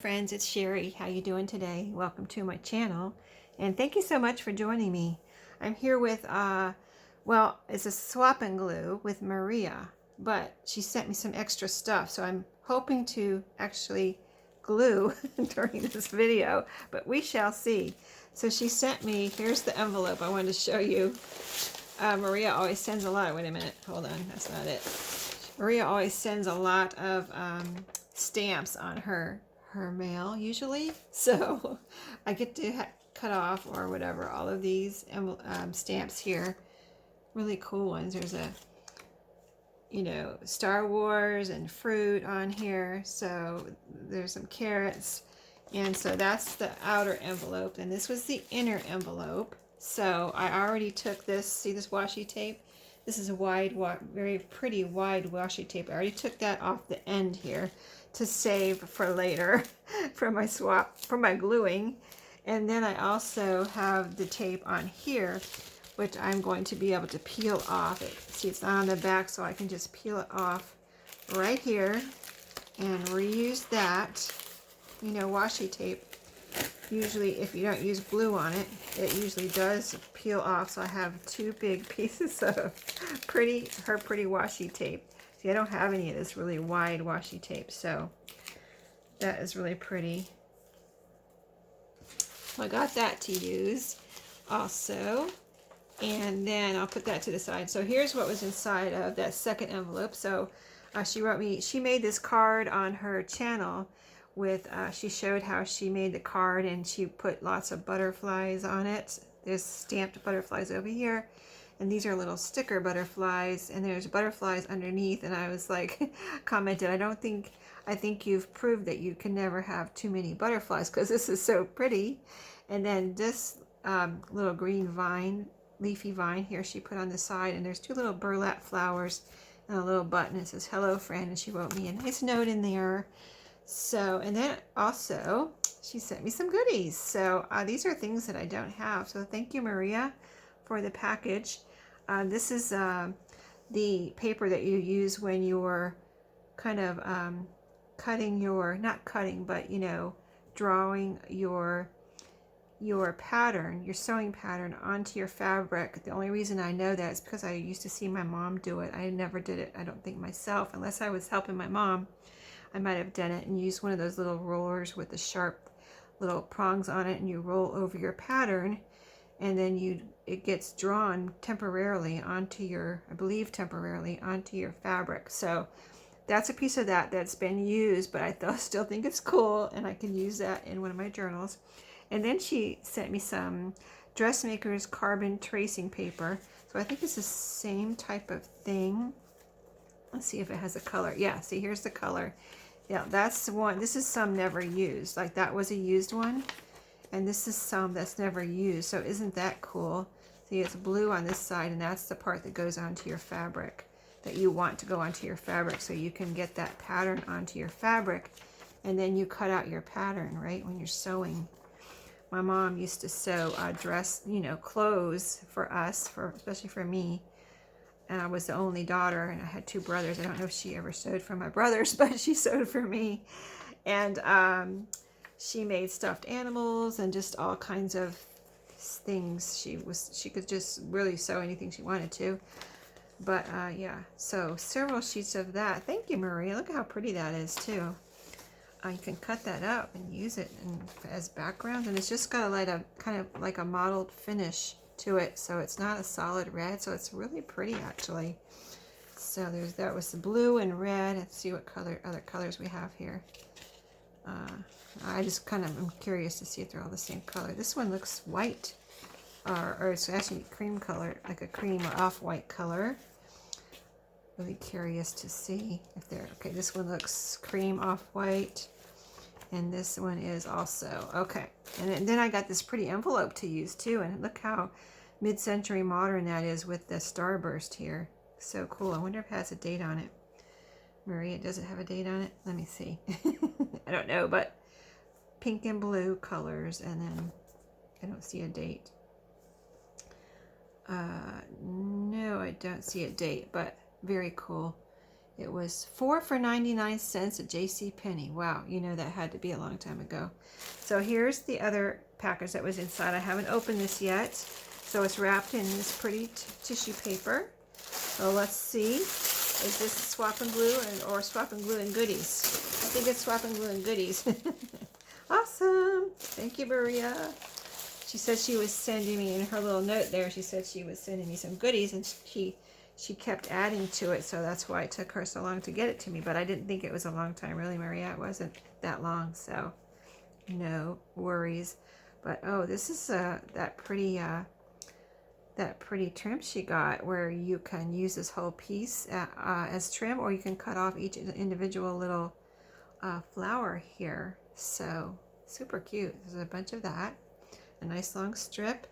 Friends, it's Sherry. How you doing today? Welcome to my channel, and thank you so much for joining me. I'm here with well, it's a swap and glue with Maria, but she sent me some extra stuff, so I'm hoping to actually glue during this video, but we shall see. So she sent me, here's the envelope I wanted to show you. Maria always sends a lot. Wait a minute, hold on, that's not it. Maria always sends a lot of stamps on her mail usually, so I get to cut off or whatever all of these stamps here. Really cool ones. There's a Star Wars and fruit on here, so there's some carrots, and so that's the outer envelope, and this was the inner envelope. So I already took this, see this washi tape? This is a wide, very pretty wide washi tape. I already took that off the end here to save for later for my gluing. And then I also have the tape on here, which I'm going to be able to peel off. See, it's not on the back, so I can just peel it off right here and reuse that. You know, washi tape, usually if you don't use glue on it, it usually does peel off. So I have two big pieces of her pretty washi tape. See, I don't have any of this really wide washi tape, so that is really pretty. So I got that to use also, and then I'll put that to the side. So here's what was inside of that second envelope. So she made this card on her channel with, she showed how she made the card, and she put lots of butterflies on it. There's stamped butterflies over here, and these are little sticker butterflies, and there's butterflies underneath. And I was like, commented, I think you've proved that you can never have too many butterflies, because this is so pretty. And then this little green vine, leafy vine here, she put on the side, and there's two little burlap flowers and a little button. It says hello friend, and she wrote me a nice note in there. So, and then also she sent me some goodies. So these are things that I don't have. So thank you, Maria, for the package. This is the paper that you use when you're kind of cutting your, not cutting, but drawing your pattern, your sewing pattern onto your fabric. The only reason I know that is because I used to see my mom do it. I never did it, I don't think, myself, unless I was helping my mom. I might have done it and used one of those little rollers with the sharp little prongs on it, and you roll over your pattern, and then it gets drawn temporarily onto your, I believe temporarily onto your fabric. So that's a piece of that's been used, but I still think it's cool, and I can use that in one of my journals. And then she sent me some dressmaker's carbon tracing paper. So I think it's the same type of thing. Let's see if it has a color. Yeah, see, here's the color. Yeah, that's one. This is some never used. Like that was a used one. And this is some that's never used. So isn't that cool? See, it's blue on this side, and that's the part that goes onto your fabric, that you want to go onto your fabric, so you can get that pattern onto your fabric, and then you cut out your pattern, right, when you're sewing. My mom used to sew dress, clothes for us, especially for me. And I was the only daughter, and I had two brothers. I don't know if she ever sewed for my brothers, but she sewed for me. And she made stuffed animals and just all kinds of things. She could just really sew anything she wanted to. But yeah, so several sheets of that. Thank you, Maria. Look how pretty that is too. You can cut that up and use it as backgrounds, and it's just got a kind of like a mottled finish to it, so it's not a solid red, so it's really pretty actually. So that was the blue and red. Let's see what other colors we have here. I just kind of am curious to see if they're all the same color. This one looks white, or it's actually cream color, like a cream or off-white color. Really curious to see if they're okay. This one looks cream off-white, and this one is also okay. And then I got this pretty envelope to use too, and look how mid-century modern that is with the starburst here. So cool. I wonder if it has a date on it. Maria, does it have a date on it? Let me see. I don't know, but pink and blue colors, and then I don't see a date. No, I don't see a date, but very cool. It was 4 for 99 cents at JCPenney. Wow, you know that had to be a long time ago. So here's the other package that was inside. I haven't opened this yet. So it's wrapped in this pretty tissue paper. So let's see. Is this swap and glue or swap and glue and goodies? I think it's swap and glue and goodies. Awesome. Thank you, Maria. She said she was sending me, in her little note there, she said she was sending me some goodies, and she kept adding to it, so that's why it took her so long to get it to me. But I didn't think it was a long time, really, Maria. It wasn't that long, so no worries. But oh, this is that pretty trim she got, where you can use this whole piece as trim, or you can cut off each individual little flower here. So super cute. There's a bunch of that. A nice long strip,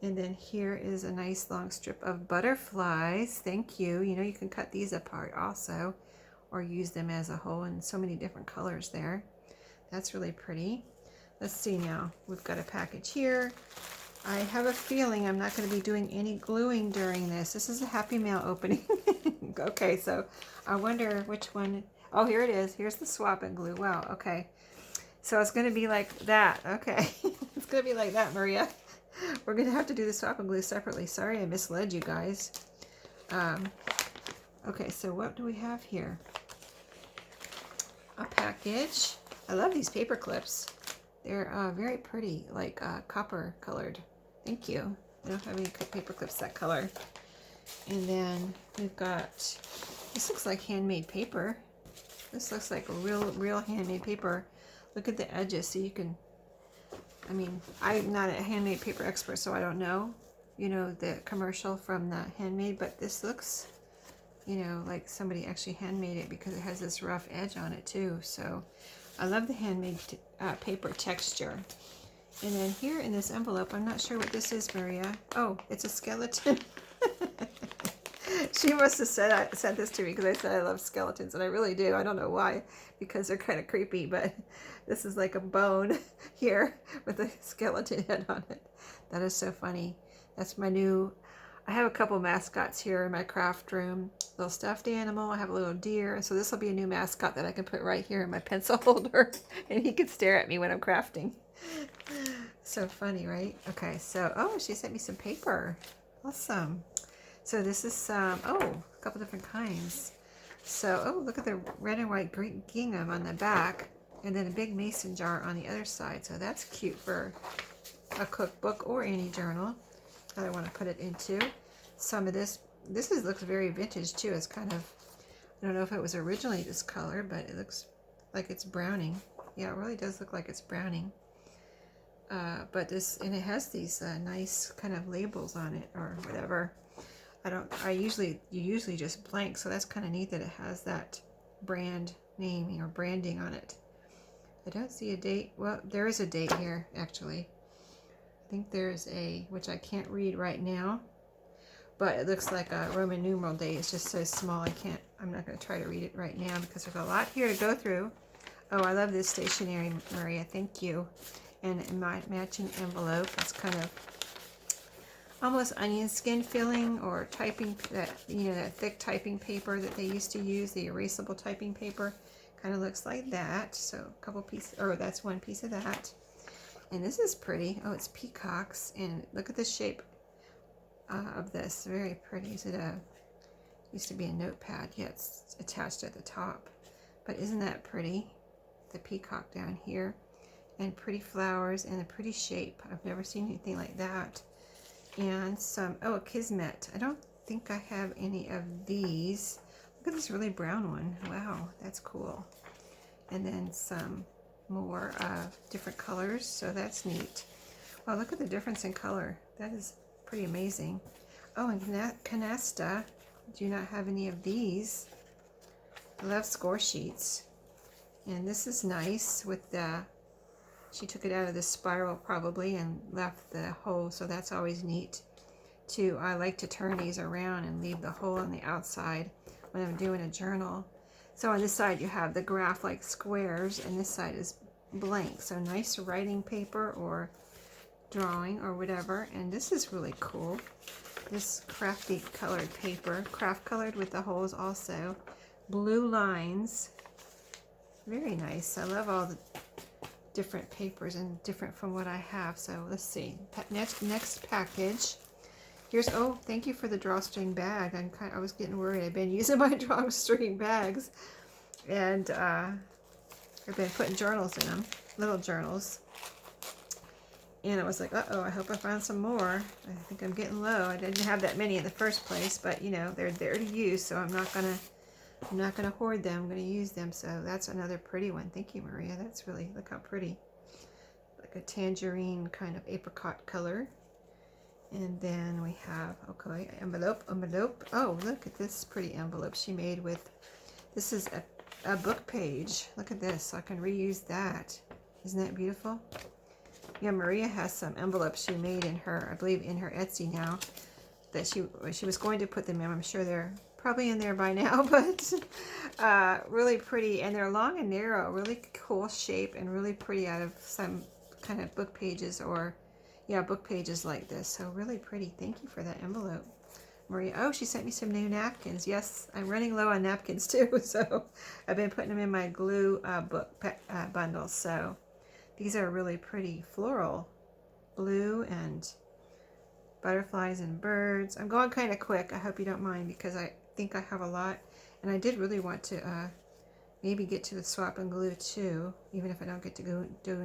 and then here is a nice long strip of butterflies. Thank you. You know, you can cut these apart also, or use them as a whole in so many different colors there. That's really pretty. Let's see now. We've got a package here. I have a feeling I'm not going to be doing any gluing during this. This is a Happy Mail opening. Okay, so I wonder which one. Oh, here it is. Here's the swap and glue. Wow, okay. So it's going to be like that. Okay. It's going to be like that, Maria. We're going to have to do the swap and glue separately. Sorry, I misled you guys. Okay, so what do we have here? A package. I love these paper clips. They're very pretty, like copper colored. Thank you. I don't have any paper clips that color. And then we've got, this looks like handmade paper. This looks like a real handmade paper. Look at the edges, so you can, I mean, I'm not a handmade paper expert, so I don't know, you know, the commercial from the handmade, but this looks, you know, like somebody actually handmade it, because it has this rough edge on it too. So I love the handmade paper texture. And then here in this envelope, I'm not sure what this is, Maria. Oh, it's a skeleton. She must have sent this to me, because I said I love skeletons, and I really do. I don't know why, because they're kind of creepy, but this is like a bone here with a skeleton head on it. That is so funny. That's my new, I have a couple mascots here in my craft room. Little stuffed animal, I have a little deer, so this will be a new mascot that I can put right here in my pencil holder, and he can stare at me when I'm crafting. So funny, right? Okay, so, oh, she sent me some paper. Awesome. So this is a couple different kinds. So, oh, look at the red and white gingham on the back, and then a big mason jar on the other side. So that's cute for a cookbook or any journal that I want to put it into. Some of this looks very vintage too. It's kind of, I don't know if it was originally this color, but it looks like it's browning. Yeah, it really does look like it's browning. But this, and it has these nice kind of labels on it or whatever. You usually just blank, so that's kind of neat that it has that brand naming or branding on it. I don't see a date. Well, there is a date here, actually. I think there's a, which I can't read right now, but it looks like a Roman numeral date. It's just so small, I'm not going to try to read it right now, because there's a lot here to go through. Oh, I love this stationery, Maria. Thank you. And in my matching envelope, it's kind of almost onion skin feeling, or typing, that, you know, that thick typing paper that they used to use, the erasable typing paper. Kind of looks like that. So a couple pieces, or that's one piece of that. And this is pretty. Oh, it's peacocks, and look at the shape of this. Very pretty. Is it used to be a notepad? Yeah, it's attached at the top. But isn't that pretty? The peacock down here, and pretty flowers, and a pretty shape. I've never seen anything like that. And some, oh, a kismet. I don't think I have any of these. Look at this really brown one. Wow, that's cool. And then some more different colors, so that's neat. Wow, look at the difference in color. That is pretty amazing. Oh, and canasta. Do not have any of these. I love score sheets. And this is nice with the, she took it out of the spiral probably and left the hole, so that's always neat too. I like to turn these around and leave the hole on the outside when I'm doing a journal. So on this side you have the graph like squares, and this side is blank. So nice writing paper or drawing or whatever. And this is really cool. This crafty colored paper, craft colored with the holes also. blue lines. Very nice. I love all the different papers and different from what I have. So let's see. Next package. Here's, oh, thank you for the drawstring bag. I was getting worried. I've been using my drawstring bags, and I've been putting journals in them, little journals. And I was like, uh-oh, I hope I found some more. I think I'm getting low. I didn't have that many in the first place, but you know, they're there to use, so I'm not gonna hoard them. I'm gonna use them. So that's another pretty one. Thank you, Maria. That's really, look how pretty. Like a tangerine kind of apricot color. And then we have, okay, envelope. Oh, look at this pretty envelope she made with, this is a book page. Look at this, so I can reuse that. Isn't that beautiful? Yeah, Maria has some envelopes she made in her, I believe in her Etsy now, that she was going to put them in. I'm sure they're probably in there by now, but really pretty. And they're long and narrow, really cool shape, and really pretty out of some kind of book pages, or yeah, book pages like this. So really pretty. Thank you for that envelope, Maria. Oh, she sent me some new napkins. Yes, I'm running low on napkins too, so I've been putting them in my glue book bundles. So these are really pretty floral, blue and butterflies and birds. I'm going kind of quick. I hope you don't mind, because I think I have a lot, and I did really want to maybe get to the swap and glue too, even if I don't get to go do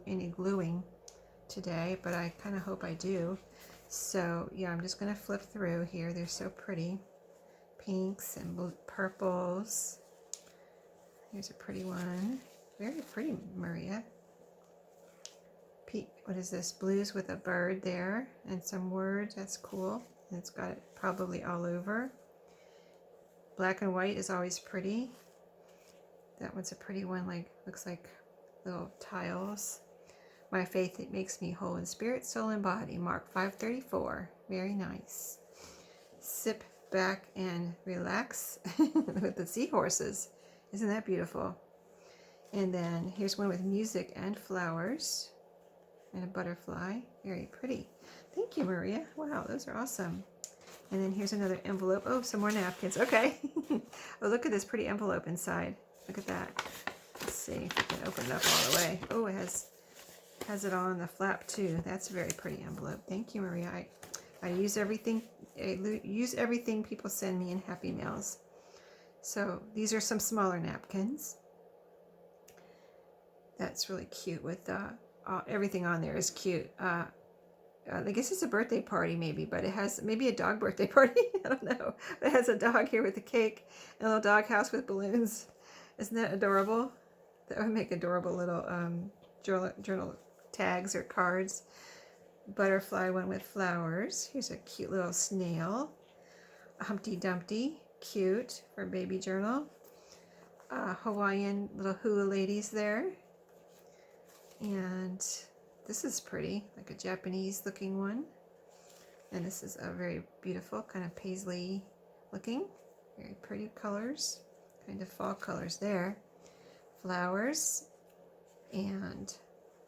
any gluing today, but I kind of hope I do. So yeah, I'm just going to flip through here. They're so pretty. Pinks and purples. Here's a pretty one. Very pretty, Maria. What is this? Blues with a bird there and some words. That's cool. And it's got it probably all over. Black and white is always pretty. That one's a pretty one, like, looks like little tiles. My faith, it makes me whole in spirit, soul, and body. Mark 5:34. Very nice. Sip back and relax with the seahorses. Isn't that beautiful? And then here's one with music and flowers and a butterfly. Very pretty. Thank you, Maria. Wow, those are awesome. And then here's another envelope. Oh, some more napkins. Okay. Oh, look at this pretty envelope inside. Look at that. Let's see if we can open it up all the way. Oh, it has it on the flap too. That's a very pretty envelope. Thank you, Maria. I use everything. I use everything people send me in Happy Mails. So these are some smaller napkins. That's really cute with everything on there is cute. I guess it's a birthday party maybe, but it has maybe a dog birthday party. I don't know. It has a dog here with a cake and a little dog house with balloons. Isn't that adorable? That would make adorable little journal tags or cards. Butterfly one with flowers. Here's a cute little snail. A Humpty Dumpty. Cute for baby journal. Hawaiian little hula ladies there. And this is pretty, like a Japanese looking one. And this is a very beautiful, kind of paisley looking. Very pretty colors, kind of fall colors there. Flowers. And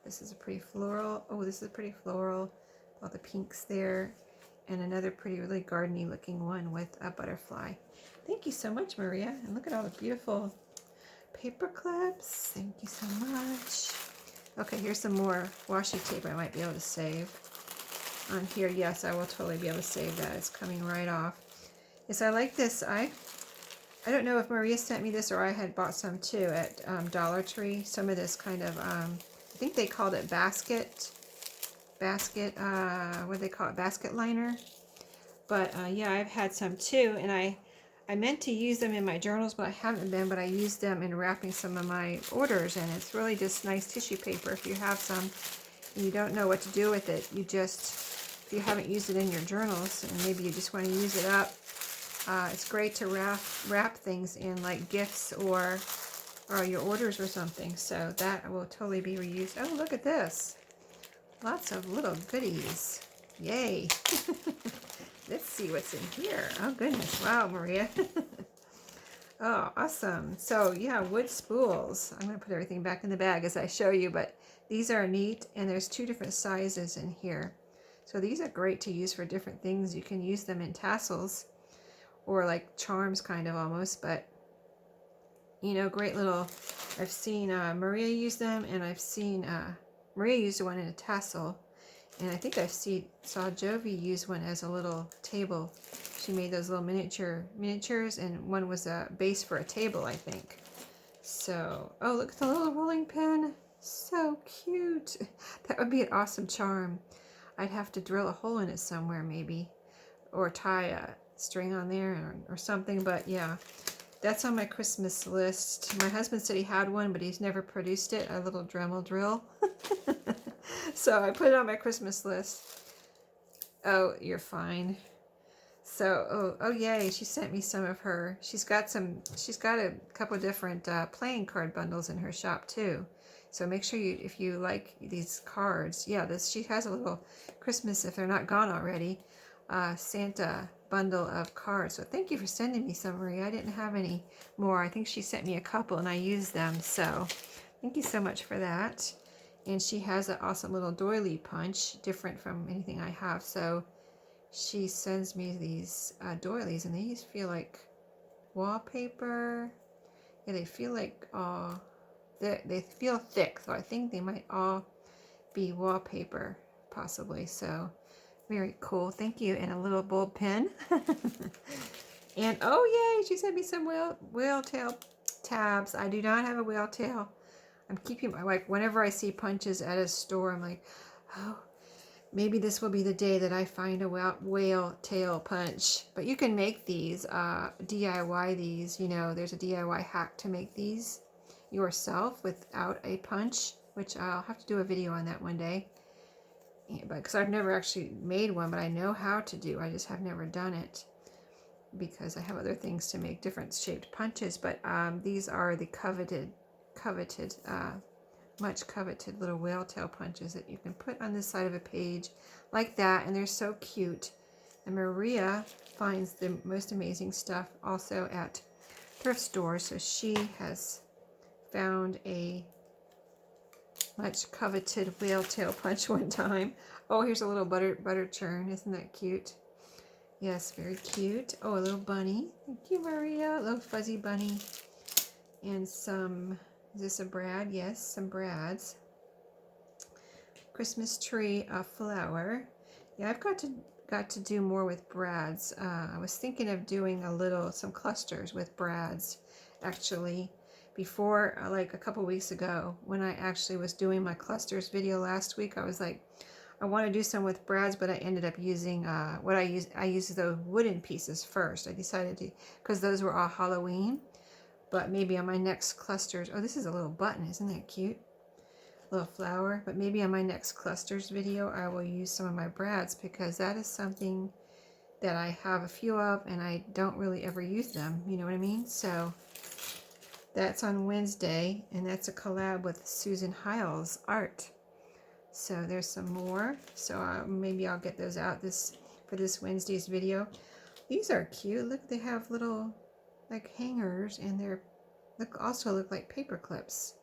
this is a pretty floral. Oh, this is a pretty floral. All the pinks there. And another pretty, really gardeny looking one with a butterfly. Thank you so much, Maria. And look at all the beautiful paper clips. Thank you so much. Okay, here's some more washi tape I might be able to save on here. Yes, I will totally be able to save that. It's coming right off. Yes, I like this. I don't know if Maria sent me this or I had bought some too at Dollar Tree. Some of this kind of, I think they called it basket, what do they call it? Basket liner. But yeah, I've had some too, and I meant to use them in my journals, but I haven't been, but I used them in wrapping some of my orders, and it's really just nice tissue paper. If you have some and you don't know what to do with it, you just, if you haven't used it in your journals, and maybe you just want to use it up, it's great to wrap things in, like gifts or your orders or something. So that will totally be reused. Oh, look at this. Lots of little goodies. Yay. Let's see what's in here. Oh, goodness. Wow, Maria. Oh, awesome. So, yeah, wood spools. I'm going to put everything back in the bag as I show you, but these are neat, and there's 2 different sizes in here. So these are great to use for different things. You can use them in tassels or like charms kind of almost, but You know, great little, I've seen Maria use them, and I've seen Maria used one in a tassel, and I think saw Jovi use one as a little table. She made those little miniatures, and one was a base for a table, I think. So, oh, look at the little rolling pin. So cute. That would be an awesome charm. I'd have to drill a hole in it somewhere, maybe, or tie a string on there or something. But yeah, that's on my Christmas list. My husband said he had one, but he's never produced it, a little Dremel drill. So I put it on my Christmas list. Oh, you're fine. So, oh yay, she sent me some of her. She's got a couple different playing card bundles in her shop too. So make sure if you like these cards, yeah, she has a little Christmas, if they're not gone already, Santa bundle of cards. So thank you for sending me some, Maria. I didn't have any more. I think she sent me a couple and I used them. So thank you so much for that. And she has an awesome little doily punch, different from anything I have. So she sends me these doilies, and these feel like wallpaper. Yeah, they feel like they feel thick, so I think they might all be wallpaper, possibly. So very cool. Thank you. And a little bulb pen. And oh yay, she sent me some whale tail tabs. I do not have a whale tail. I'm keeping like whenever I see punches at a store, I'm like, oh, maybe this will be the day that I find a whale tail punch. But you can make these, DIY these. You know, there's a DIY hack to make these yourself without a punch, which I'll have to do a video on that one day. Yeah, but because I've never actually made one, but I know how to do. I just have never done it because I have other things to make different shaped punches. But these are the coveted, much coveted little whale tail punches that you can put on the side of a page like that, and they're so cute. And Maria finds the most amazing stuff also at thrift stores, so she has found a much coveted whale tail punch one time. Oh, here's a little butter churn. Isn't that cute? Yes, very cute. Oh, a little bunny. Thank you, Maria. A little fuzzy bunny. And some, is this a brad? Yes, some brads. Christmas tree, a flower. Yeah, I've got to do more with brads. I was thinking of doing some clusters with brads, actually. Before, like a couple weeks ago, when I actually was doing my clusters video last week, I was like, I want to do some with brads, but I ended up using I used the wooden pieces first. I decided to, because those were all Halloween. But maybe on my next clusters, oh, this is a little button, isn't that cute? Little flower. But maybe on my next clusters video, I will use some of my brads, because that is something that I have a few of and I don't really ever use them. You know what I mean? So that's on Wednesday, and that's a collab with Susan Hiles Art. So there's some more. So maybe I'll get those out for this Wednesday's video. These are cute. Look, they have little like hangers, and they're also look like paper clips.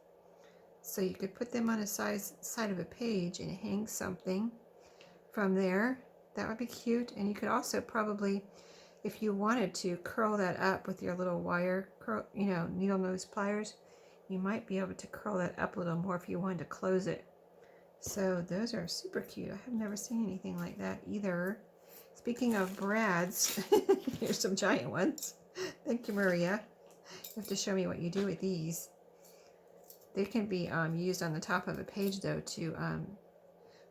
So you could put them on a side of a page and hang something from there. That would be cute. And you could also probably, if you wanted to, curl that up with your little wire, needle nose pliers. You might be able to curl that up a little more if you wanted to close it. So those are super cute. I have never seen anything like that either. Speaking of brads, here's some giant ones. Thank you, Maria. You have to show me what you do with these. They can be used on the top of a page, though, to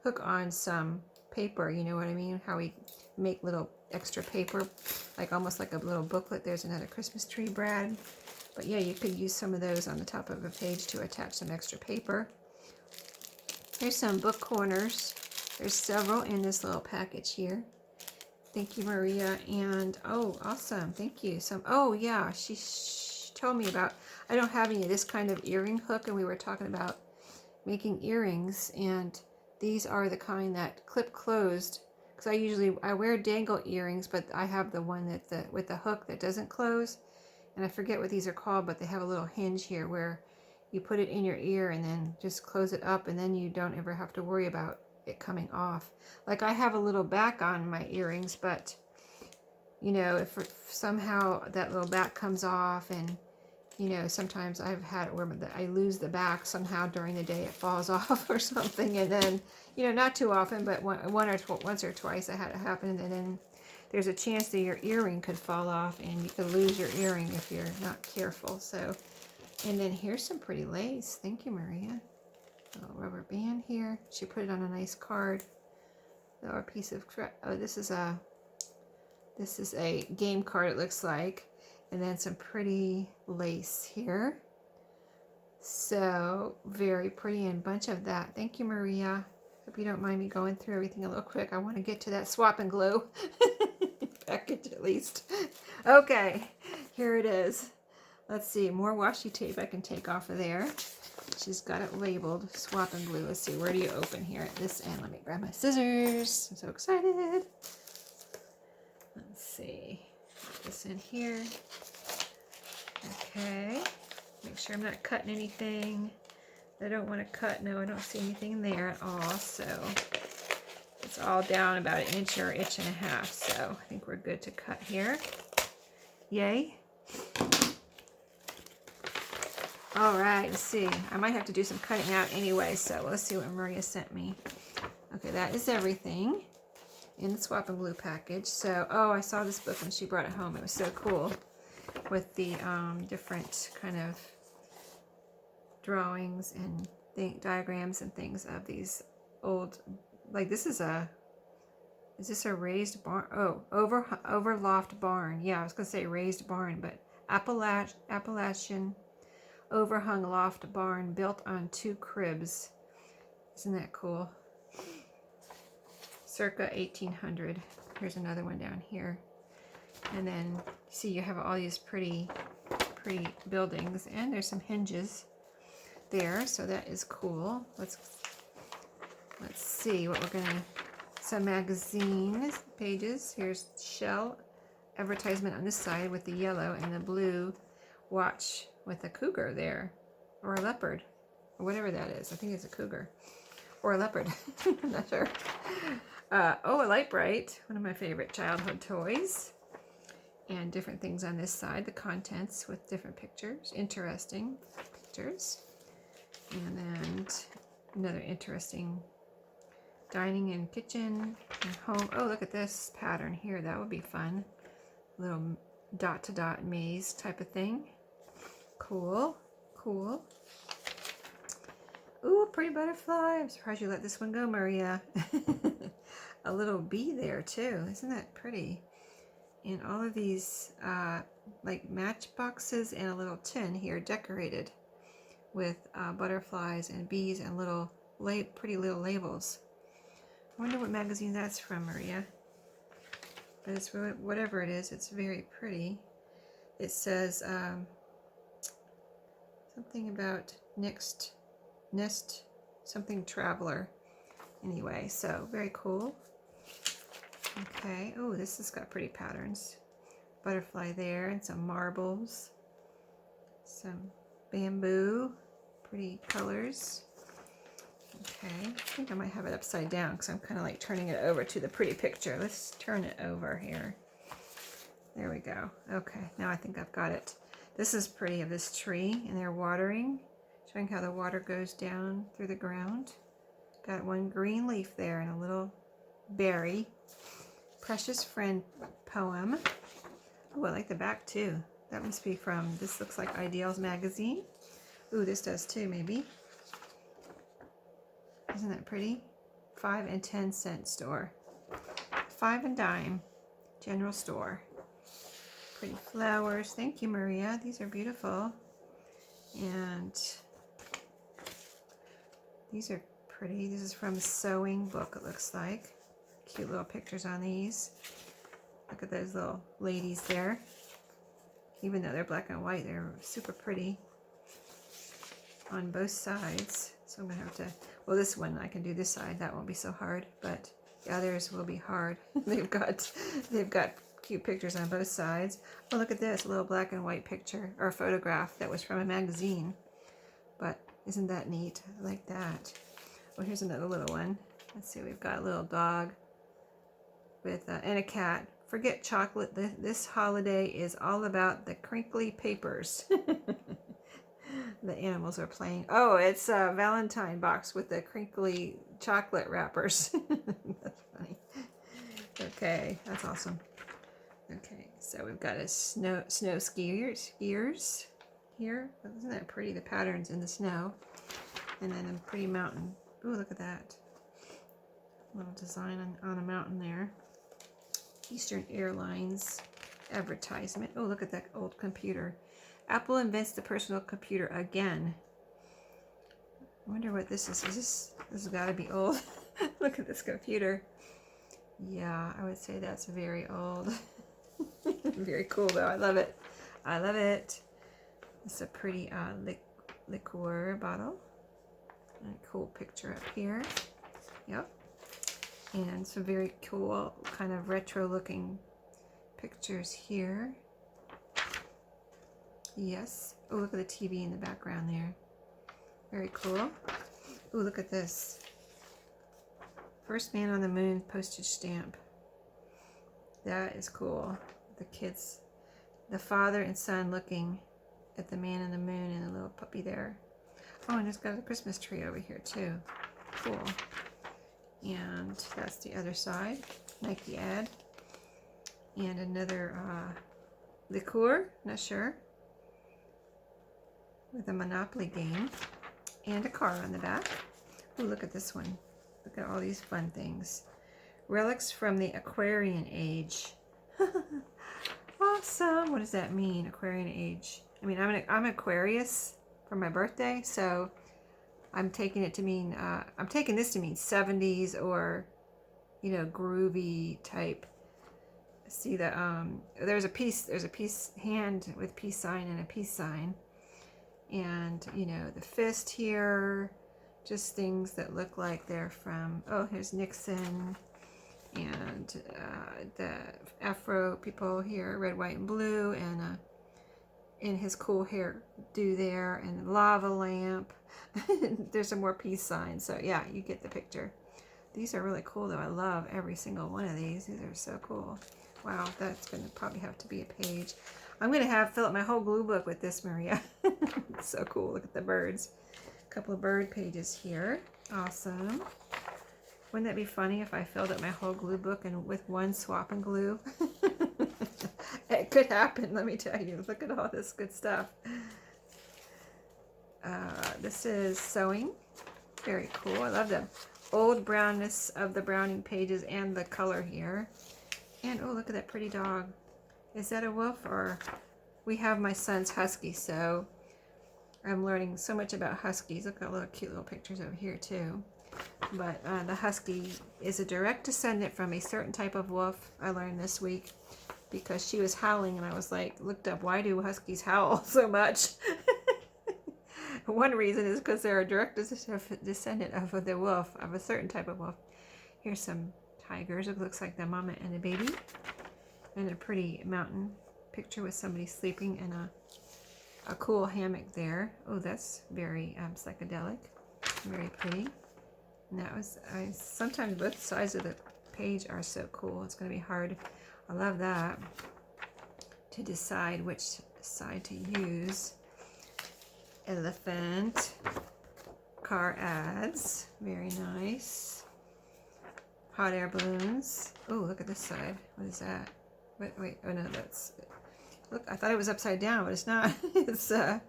hook on some paper. You know what I mean? How we make little extra paper, like almost like a little booklet. There's another Christmas tree brad. But yeah, you could use some of those on the top of a page to attach some extra paper. Here's some book corners. There's several in this little package here. Thank you, Maria. And oh, awesome. Thank you. Oh yeah, she told me about, I don't have any of this kind of earring hook, and we were talking about making earrings, and these are the kind that clip closed, because I wear dangle earrings, but I have the one with the hook that doesn't close, and I forget what these are called, but they have a little hinge here where you put it in your ear and then just close it up, and then you don't ever have to worry about it coming off. Like, I have a little back on my earrings, but if somehow that little back comes off, and you know, sometimes I've had it where I lose the back somehow during the day. It falls off or something, and then, you know, not too often, but once or twice I had it happen, and then there's a chance that your earring could fall off and you could lose your earring if you're not careful. So, and then here's some pretty lace. Thank you, Maria. A little rubber band here. She put it on a nice card. Or a piece of, oh, this is a game card, it looks like. And then some pretty lace here. So very pretty, and a bunch of that. Thank you, Maria. Hope you don't mind me going through everything a little quick. I want to get to that swap and glue package at least. Okay, here it is. Let's see, more washi tape I can take off of there. She's got it labeled swap and glue. Let's see, where do you open here at this end? Let me grab my scissors. I'm so excited. Let's see. Put this in here. Okay. Make sure I'm not cutting anything. I don't want to cut. No, I don't see anything there at all. So it's all down about an inch or inch and a half. So I think we're good to cut here. Yay. All right, let's see. I might have to do some cutting out anyway, so let's see what Maria sent me. Okay, that is everything in the swap and glue package. So, oh, I saw this book when she brought it home. It was so cool with the different kind of drawings and diagrams and things of these old, like this is this a raised barn? Oh, over loft barn. Yeah, I was going to say raised barn, but Appalachian overhung loft barn built on 2 cribs. Isn't that cool? Circa 1800. Here's another one down here. And then see, you have all these pretty buildings, and there's some hinges there, so that is cool. Let's see what we're gonna. Some magazine pages. Here's shell advertisement on this side with the yellow, and the blue watch with a cougar there, or a leopard, or whatever that is. I think it's a cougar or a leopard. I'm not sure. Oh, a Light Bright, one of my favorite childhood toys. And different things on this side, the contents with different pictures, interesting pictures. And then another interesting dining and kitchen and home. Oh, look at this pattern here. That would be fun. Little dot to dot maze type of thing. Cool, cool. Ooh, pretty butterfly. I'm surprised you let this one go, Maria. A little bee there too. Isn't that pretty? And all of these like matchboxes and a little tin here decorated with butterflies and bees and little pretty little labels. I wonder what magazine that's from, Maria. But it's really, whatever it is, it's very pretty. It says something about nest something traveler. Anyway, so very cool. Okay. Oh, this has got pretty patterns. Butterfly there, and some marbles, some bamboo, pretty colors. Okay, I think I might have it upside down because I'm kind of like turning it over to the pretty picture. Let's turn it over here. There we go. Okay, now I think I've got it. This is pretty, of this tree, and they're watering, showing how the water goes down through the ground. Got one green leaf there and a little berry. Precious Friend poem. Oh, I like the back too. That must be from, this looks like Ideals magazine. Ooh, this does too, maybe. Isn't that pretty? 5 and 10 cent store. 5 and dime general store. Pretty flowers. Thank you, Maria. These are beautiful. And these are pretty. This is from a sewing book, it looks like. Cute little pictures on these. Look at those little ladies there. Even though they're black and white, they're super pretty on both sides. So I'm gonna have to, well, this one I can do this side, that won't be so hard, but the others will be hard. they've got cute pictures on both sides. Oh, look at this, a little black and white picture, or a photograph that was from a magazine. But isn't that neat? I like that. Oh, here's another little one. Let's see, we've got a little dog with and a cat. Forget chocolate. This holiday is all about the crinkly papers. the animals are playing. Oh, it's a Valentine box with the crinkly chocolate wrappers. That's funny. Okay, that's awesome. Okay, so we've got a snow skiers here. Isn't that pretty? The patterns in the snow. And then a pretty mountain. Ooh, look at that. Little design on a mountain there. Eastern Airlines advertisement. Oh, look at that old computer. Apple invents the personal computer again. I wonder what this is. This has got to be old. Look at this computer. Yeah, I would say that's very old. Very cool though. I love it. I love it. It's a pretty liqueur bottle. And a cool picture up here. Yep. And some very cool kind of retro looking pictures here. Yes. Oh, look at the TV in the background there. Very cool. Oh, look at this. First man on the moon postage stamp. That is cool. The kids, the father and son looking at the man on the moon and the little puppy there. Oh, and it's got a Christmas tree over here too. Cool. And that's the other side. Nike ad. And another liqueur, not sure. With a Monopoly game. And a car on the back. Oh, look at this one. Look at all these fun things. Relics from the Aquarian Age. Awesome. What does that mean, Aquarian Age? I mean, I'm Aquarius for my birthday, so I'm taking it to mean, I'm taking this to mean 70s or, you know, groovy type. See the, there's a peace hand with peace sign and a peace sign. And, you know, the fist here, just things that look like they're from, oh, here's Nixon and the Afro people here, red, white, and blue, and in his cool hair do there, and lava lamp. There's some more peace signs. So yeah, you get the picture. These are really cool though. I love every single one of these. These are so cool. Wow, that's going to probably have to be a page. I'm going to fill up my whole glue book with this, Maria. It's so cool. Look at the birds. A couple of bird pages here. Awesome. Wouldn't that be funny if I filled up my whole glue book and with one swap and glue? It could happen, let me tell you. Look at all this good stuff. This is sewing. Very cool. I love the old brownness of the browning pages and the color here. And oh, look at that pretty dog. Is that a wolf? Or we have my son's husky, so I'm learning so much about huskies. Look at all the cute little pictures over here too. But the husky is a direct descendant from a certain type of wolf, I learned this week, because she was howling and I was like, looked up, why do huskies howl so much? One reason is because they're a direct descendant of the wolf, of a certain type of wolf. Here's some tigers. It looks like the mama and the baby. And a pretty mountain picture with somebody sleeping in a cool hammock there. Oh, that's very psychedelic. Very pretty. And that was, sometimes both sides of the page are so cool. It's going to be hard. I love that. To decide which side to use. Elephant. Car ads. Very nice. Hot air balloons. Oh, look at this side. What is that? Wait, oh no, that's, look, I thought it was upside down, but it's not. It's, I'm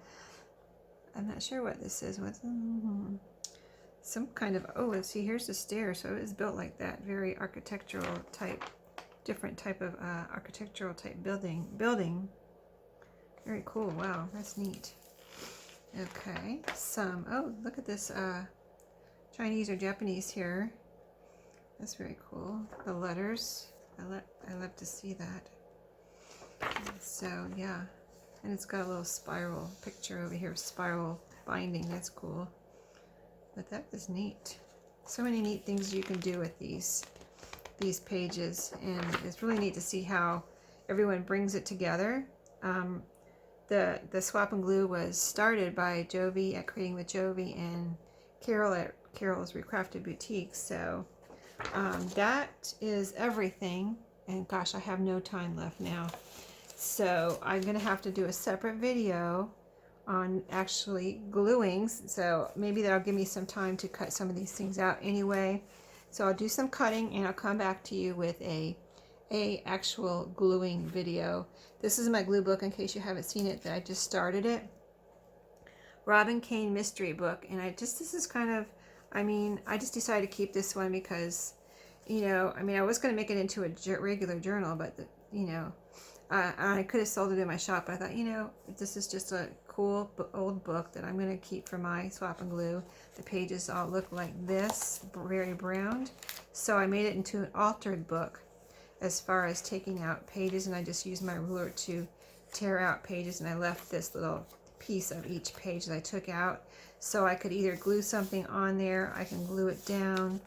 not sure what this is. What's, some kind of, oh, let's see, here's the stairs. So it was built like that. Very architectural type, different type of architectural type building. Very cool. Wow, that's neat. Okay, oh, look at this Chinese or Japanese here. That's very cool. The letters. I love to see that. So yeah, and it's got a little spiral picture over here, spiral binding. That's cool. But that is neat. So many neat things you can do with these pages, and it's really neat to see how everyone brings it together. The swap and glue was started by Jovi at Creating with Jovi and Carol at Carol's Recrafted Boutique. So that is everything. And gosh, I have no time left now. So I'm going to have to do a separate video on actually gluing, so maybe that'll give me some time to cut some of these things out anyway. So I'll do some cutting and I'll come back to you with a actual gluing video. This is my glue book in case you haven't seen it, that I just started it. Robin Kane mystery book, and this is kind of, I just decided to keep this one because, I was going to make it into a regular journal, but I could have sold it in my shop, but I thought, this is just a cool old book that I'm going to keep for my swap and glue. The pages all look like this, very browned, so I made it into an altered book as far as taking out pages, and I just used my ruler to tear out pages, and I left this little piece of each page that I took out, so I could either glue something on there, I can glue it down.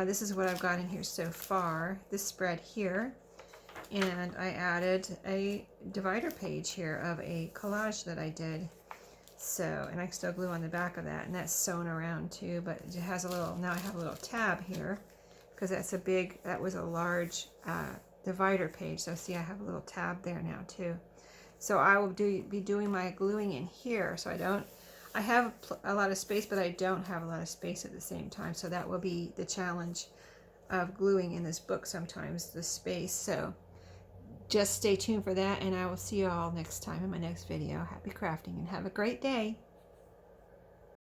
This is what I've got in here so far, this spread here, and I added a divider page here of a collage that I did. So, and I still glue on the back of that, and that's sewn around too, but it has a little, now I have a little tab here, because that was a large divider page, so see I have a little tab there now too. So I will be doing my gluing in here, so I have a lot of space, but I don't have a lot of space at the same time, so that will be the challenge of gluing in this book sometimes, the space. So just stay tuned for that, and I will see you all next time in my next video. Happy crafting and have a great day.